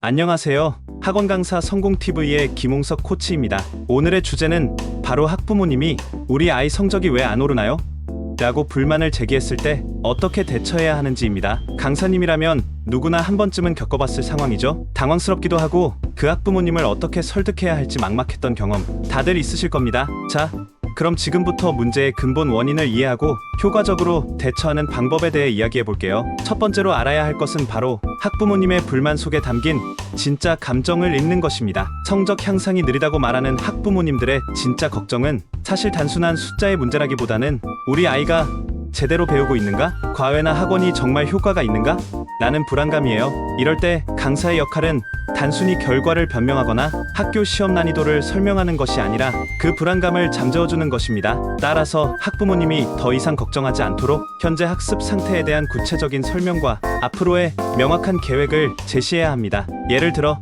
안녕하세요. 학원 강사 성공TV의 김홍석 코치입니다. 오늘의 주제는 바로 학부모님이 우리 아이 성적이 왜 안 오르나요? 라고 불만을 제기했을 때 어떻게 대처해야 하는지입니다. 강사님이라면 누구나 한 번쯤은 겪어봤을 상황이죠. 당황스럽기도 하고 그 학부모님을 어떻게 설득해야 할지 막막했던 경험 다들 있으실 겁니다. 자, 그럼 지금부터 문제의 근본 원인을 이해하고 효과적으로 대처하는 방법에 대해 이야기해 볼게요. 첫 번째로 알아야 할 것은 바로 학부모님의 불만 속에 담긴 진짜 감정을 읽는 것입니다. 성적 향상이 느리다고 말하는 학부모님들의 진짜 걱정은 사실 단순한 숫자의 문제라기보다는 우리 아이가 제대로 배우고 있는가? 과외나 학원이 정말 효과가 있는가? 라는 불안감이에요. 이럴 때 강사의 역할은 단순히 결과를 변명하거나 학교 시험 난이도를 설명하는 것이 아니라 그 불안감을 잠재워주는 것입니다. 따라서 학부모님이 더 이상 걱정하지 않도록 현재 학습 상태에 대한 구체적인 설명과 앞으로의 명확한 계획을 제시해야 합니다. 예를 들어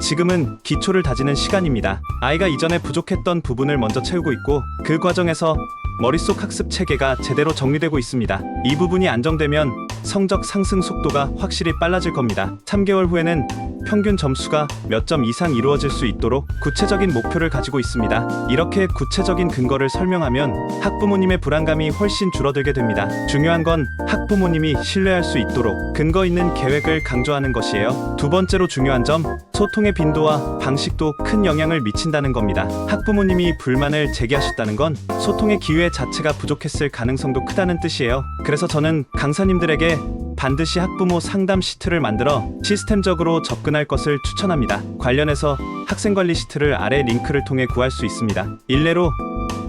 지금은 기초를 다지는 시간입니다. 아이가 이전에 부족했던 부분을 먼저 채우고 있고 그 과정에서 머릿속 학습 체계가 제대로 정리되고 있습니다. 이 부분이 안정되면 성적 상승 속도가 확실히 빨라질 겁니다. 3개월 후에는 평균 점수가 몇 점 이상 이루어질 수 있도록 구체적인 목표를 가지고 있습니다. 이렇게 구체적인 근거를 설명하면 학부모님의 불안감이 훨씬 줄어들게 됩니다. 중요한 건 학부모님이 신뢰할 수 있도록 근거 있는 계획을 강조하는 것이에요. 두 번째로 중요한 점, 소통의 빈도와 방식도 큰 영향을 미친다는 겁니다. 학부모님이 불만을 제기하셨다는 건 소통의 기회 자체가 부족했을 가능성도 크다는 뜻이에요. 그래서 저는 강사님들에게 반드시 학부모 상담 시트를 만들어 시스템적으로 접근할 것을 추천합니다. 관련해서 학생관리 시트를 아래 링크를 통해 구할 수 있습니다. 일례로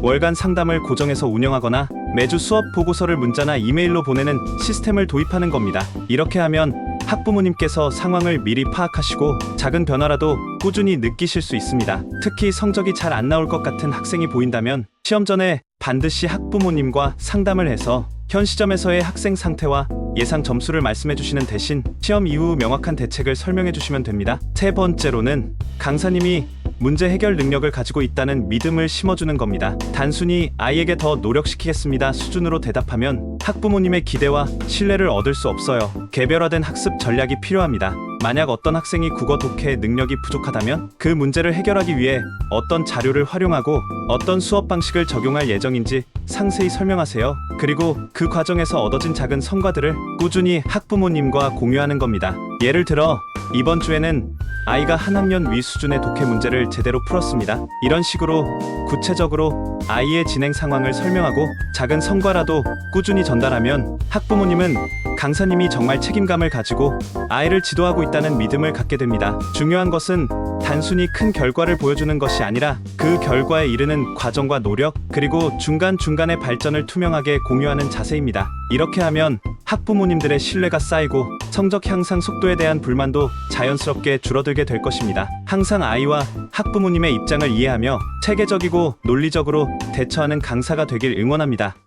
월간 상담을 고정해서 운영하거나 매주 수업 보고서를 문자나 이메일로 보내는 시스템을 도입하는 겁니다. 이렇게 하면 학부모님께서 상황을 미리 파악하시고 작은 변화라도 꾸준히 느끼실 수 있습니다. 특히 성적이 잘 안 나올 것 같은 학생이 보인다면 시험 전에 반드시 학부모님과 상담을 해서 현 시점에서의 학생 상태와 예상 점수를 말씀해 주시는 대신 시험 이후 명확한 대책을 설명해 주시면 됩니다. 세 번째로는 강사님이 문제 해결 능력을 가지고 있다는 믿음을 심어주는 겁니다. 단순히 아이에게 더 노력시키겠습니다 수준으로 대답하면 학부모님의 기대와 신뢰를 얻을 수 없어요. 개별화된 학습 전략이 필요합니다. 만약 어떤 학생이 국어 독해 능력이 부족하다면 그 문제를 해결하기 위해 어떤 자료를 활용하고 어떤 수업 방식을 적용할 예정인지 상세히 설명하세요. 그리고 그 과정에서 얻어진 작은 성과들을 꾸준히 학부모님과 공유하는 겁니다. 예를 들어 이번 주에는 아이가 한 학년 위 수준의 독해 문제를 제대로 풀었습니다. 이런 식으로 구체적으로 아이의 진행 상황을 설명하고 작은 성과라도 꾸준히 전달하면 학부모님은 강사님이 정말 책임감을 가지고 아이를 지도하고 있다는 믿음을 갖게 됩니다. 중요한 것은 단순히 큰 결과를 보여주는 것이 아니라 그 결과에 이르는 과정과 노력, 그리고 중간중간의 발전을 투명하게 공유하는 자세입니다. 이렇게 하면 학부모님들의 신뢰가 쌓이고 성적 향상 속도에 대한 불만도 자연스럽게 줄어들게 될 것입니다. 항상 아이와 학부모님의 입장을 이해하며 체계적이고 논리적으로 대처하는 강사가 되길 응원합니다.